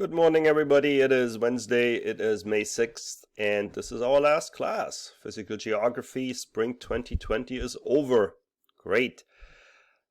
Good morning, everybody. It is Wednesday. It is May 6th, and this is our last class. Physical Geography, Spring 2020 is over. Great.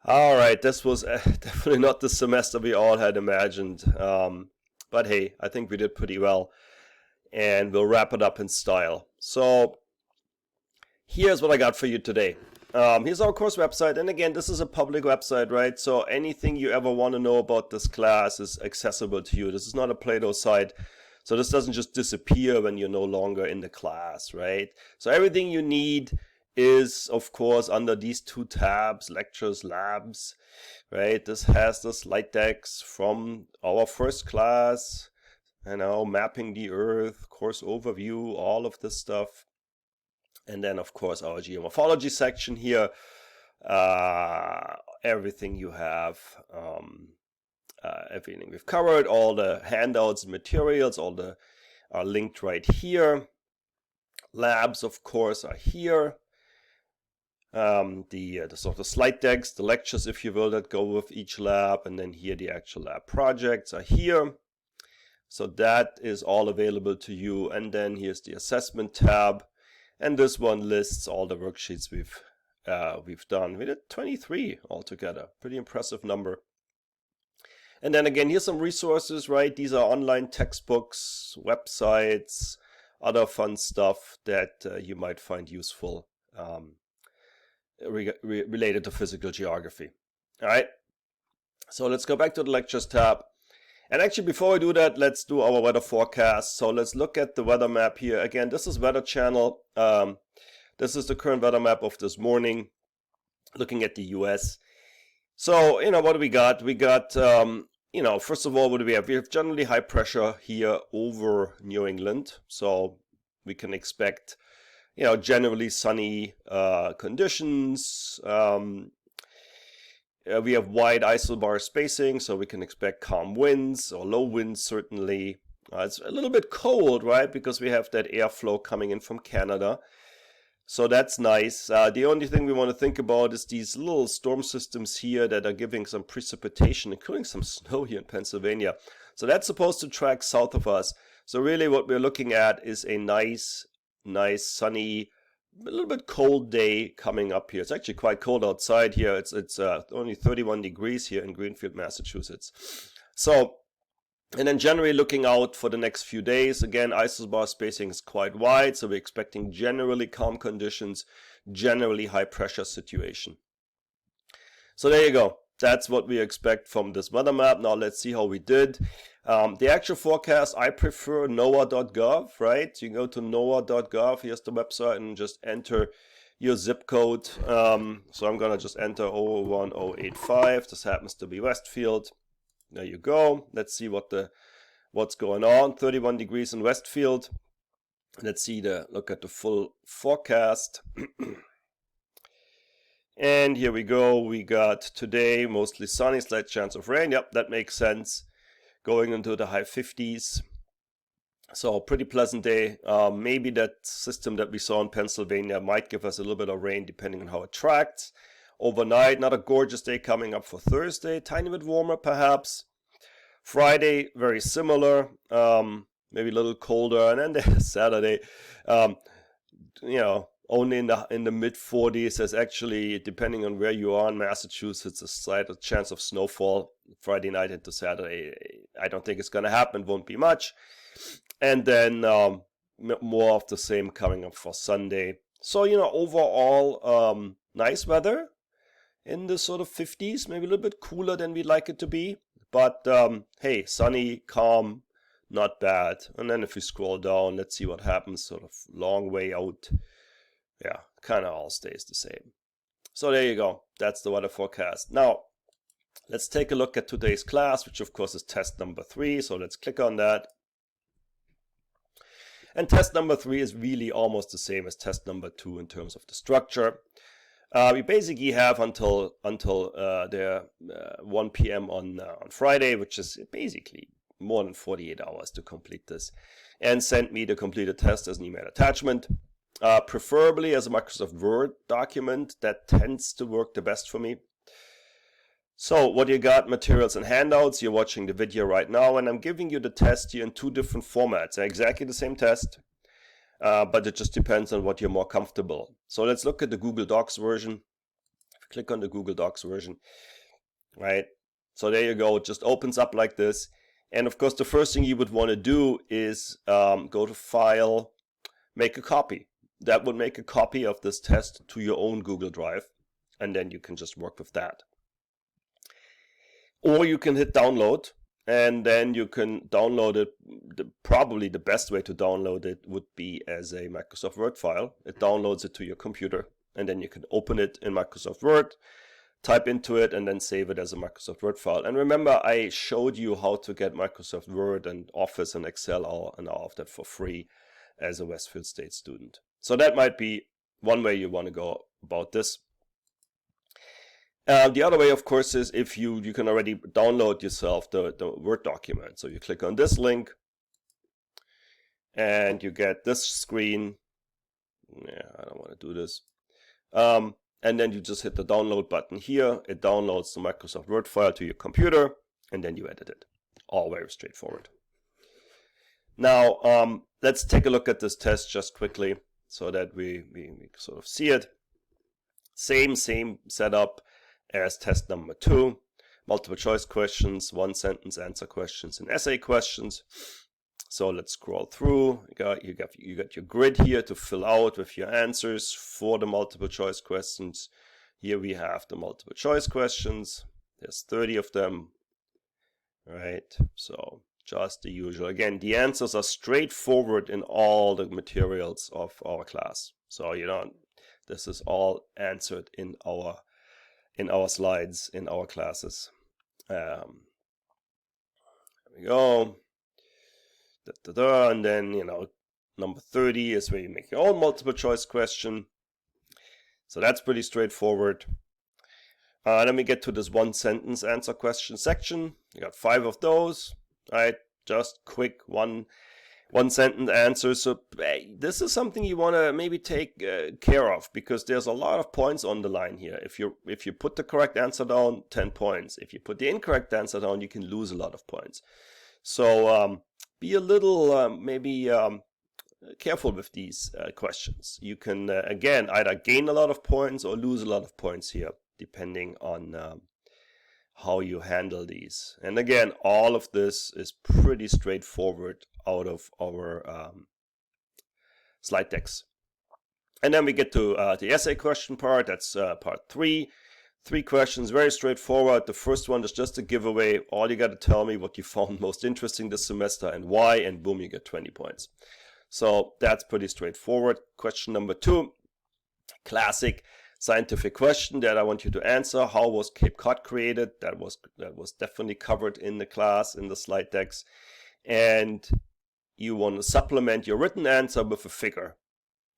All right, this was definitely not the semester we all had imagined. But hey, I think we did pretty well, and we'll wrap it up in style. So here's what I got for you today. Here's our course website, and again, this is a public website, right? So anything you ever want to know about this class is accessible to you. This is not a Play-Doh site, so this doesn't just disappear when you're no longer in the class, right? So everything you need is, of course, under these two tabs, Lectures, Labs, right? This has the slide decks from our first class, mapping the Earth, course overview, all of this stuff. And then, of course, our geomorphology section here, everything you have, everything we've covered, all the handouts, materials, are linked right here. Labs, of course, are here. The sort of slide decks, the lectures, if you will, that go with each lab, and then here the actual lab projects are here. So that is all available to you. And then here's the assessment tab. And this one lists all the worksheets we've done. We did 23 altogether. Pretty impressive number. And then again, here's some resources, right? These are online textbooks, websites, other fun stuff that you might find useful related to physical geography. All right. So let's go back to the lectures tab. And actually, before we do that, let's do our weather forecast. So let's look at the weather map here. Again, this is Weather Channel. This is the current weather map of this morning, looking at the US. So, what do we got? We got, first of all, what do we have? We have generally high pressure here over New England. So we can expect, generally sunny conditions. We have wide isobar spacing, so we can expect calm winds or low winds, certainly. It's a little bit cold, right, because we have that airflow coming in from Canada. So that's nice. The only thing we want to think about is these little storm systems here that are giving some precipitation, including some snow here in Pennsylvania. So that's supposed to track south of us. So really what we're looking at is a nice, sunny, a little bit cold day coming up here. It's actually quite cold outside here. It's only 31 degrees here in Greenfield, Massachusetts. So, and then generally looking out for the next few days, again, isobar spacing is quite wide, so we're expecting generally calm conditions, generally high pressure situation. So there you go. That's what we expect from this weather map. Now let's see how we did. The actual forecast, I prefer NOAA.gov, right? You can go to NOAA.gov, here's the website, and just enter your zip code. So I'm going to just enter 01085. This happens to be Westfield. There you go. Let's see what's going on. 31 degrees in Westfield. Let's look at the full forecast. And here we go. We got today mostly sunny, slight chance of rain. Yep, that makes sense. Going into the high 50s. So pretty pleasant day. Maybe that system that we saw in Pennsylvania might give us a little bit of rain depending on how it tracks. Overnight, not a gorgeous day coming up for Thursday. Tiny bit warmer perhaps. Friday, very similar. Maybe a little colder. And then there's Saturday. Only in the mid 40s. There's actually, depending on where you are in Massachusetts, a slight chance of snowfall Friday night into Saturday. I don't think it's going to happen. Won't be much. And then more of the same coming up for Sunday. So, overall, nice weather in the sort of 50s, maybe a little bit cooler than we'd like it to be. But, hey, sunny, calm, not bad. And then if we scroll down, let's see what happens, sort of long way out. Yeah, kind of all stays the same. So there you go. That's the weather forecast. Now, let's take a look at today's class, which of course is test number 3. So let's click on that. And test number 3 is really almost the same as test number 2 in terms of the structure. We basically have until 1 p.m. on Friday, which is basically more than 48 hours to complete this. And send me the completed test as an email attachment. Preferably as a Microsoft Word document. That tends to work the best for me. So what you got, materials and handouts, you're watching the video right now, and I'm giving you the test here in 2 different formats. They're exactly the same test, but it just depends on what you're more comfortable. So let's look at the Google Docs version. Click on the Google Docs version, right? So there you go, it just opens up like this. And of course, the first thing you would want to do is go to File, make a copy. That would make a copy of this test to your own Google Drive, and then you can just work with that. Or you can hit download, and then you can download it. Probably the best way to download it would be as a Microsoft Word file. It downloads it to your computer, and then you can open it in Microsoft Word, type into it, and then save it as a Microsoft Word file. And remember, I showed you how to get Microsoft Word and Office and Excel and all of that for free as a Westfield State student. So that might be one way you want to go about this. The other way, of course, is if you can already download yourself the Word document. So you click on this link, and you get this screen. Yeah, I don't want to do this. And then you just hit the download button here. It downloads the Microsoft Word file to your computer, and then you edit it. All very straightforward. Now, let's take a look at this test just quickly so that we sort of see it. Same setup as test number 2. Multiple choice questions, 1-sentence answer questions, and essay questions. So let's scroll through. You got your grid here to fill out with your answers for the multiple choice questions. Here we have the multiple choice questions. There's 30 of them, right? So just the usual. Again, the answers are straightforward in all the materials of our class. So this is all answered in our slides in our classes. There we go. And then number 30 is where you make your own multiple choice question. So that's pretty straightforward. Then we get to this 1-sentence answer question section. You got 5 of those, right? Just quick one-sentence answers. So this is something you want to maybe take care of, because there's a lot of points on the line here. If you put the correct answer down, 10 points. If you put the incorrect answer down, you can lose a lot of points. So be a little maybe careful with these questions. You can again either gain a lot of points or lose a lot of points here, depending on how you handle these. And again, all of this is pretty straightforward out of our slide decks. And then we get to the essay question part. That's part 3. 3 questions, very straightforward. The first one is just a giveaway. All you got to tell me what you found most interesting this semester and why, and boom, you get 20 points. So that's pretty straightforward. Question number 2, classic scientific question that I want you to answer. How was Cape Cod created? That was definitely covered in the class, in the slide decks. And you want to supplement your written answer with a figure.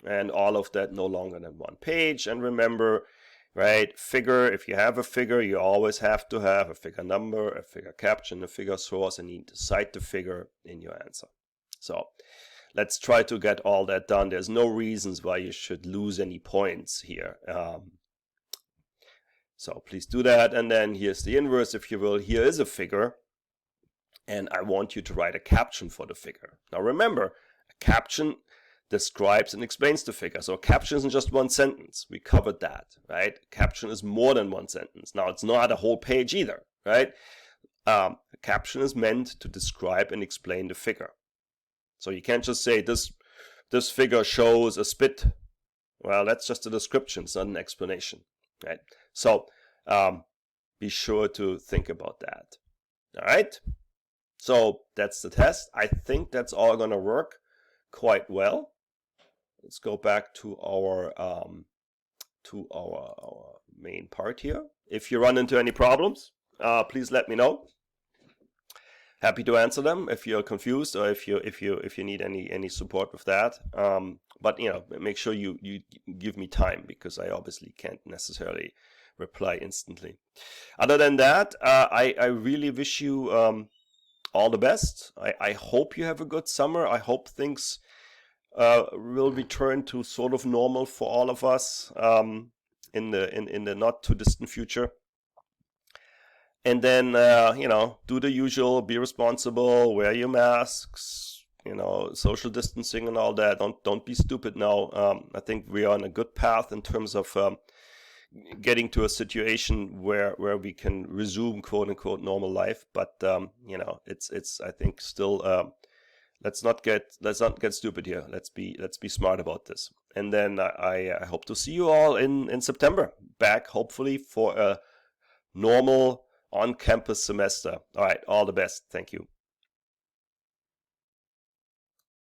And all of that no longer than 1 page. And remember, right, figure, if you have a figure, you always have to have a figure number, a figure caption, a figure source, and you need to cite the figure in your answer. So let's try to get all that done. There's no reasons why you should lose any points here. So please do that. And then here's the inverse, if you will. Here is a figure, and I want you to write a caption for the figure. Now remember, a caption describes and explains the figure. So a caption isn't just 1 sentence. We covered that, right? A caption is more than 1 sentence. Now it's not a whole page either, right? A caption is meant to describe and explain the figure. So you can't just say this figure shows a spit. Well, that's just a description, it's not an explanation, right? So be sure to think about that. All right. So that's the test. I think that's all going to work quite well. Let's go back to our main part here. If you run into any problems, please let me know. Happy to answer them if you're confused or if you need any support with that. But make sure you give me time, because I obviously can't necessarily reply instantly. Other than that, I really wish you all the best. I hope you have a good summer. I hope things will return to sort of normal for all of us in the not too distant future. And then, do the usual, be responsible, wear your masks, social distancing and all that. Don't be stupid now. I think we are on a good path in terms of getting to a situation where we can resume quote unquote normal life. But it's I think still let's not get stupid here. Let's be smart about this. And then I hope to see you all in September, back hopefully for a normal on-campus semester. All right, all the best. Thank you.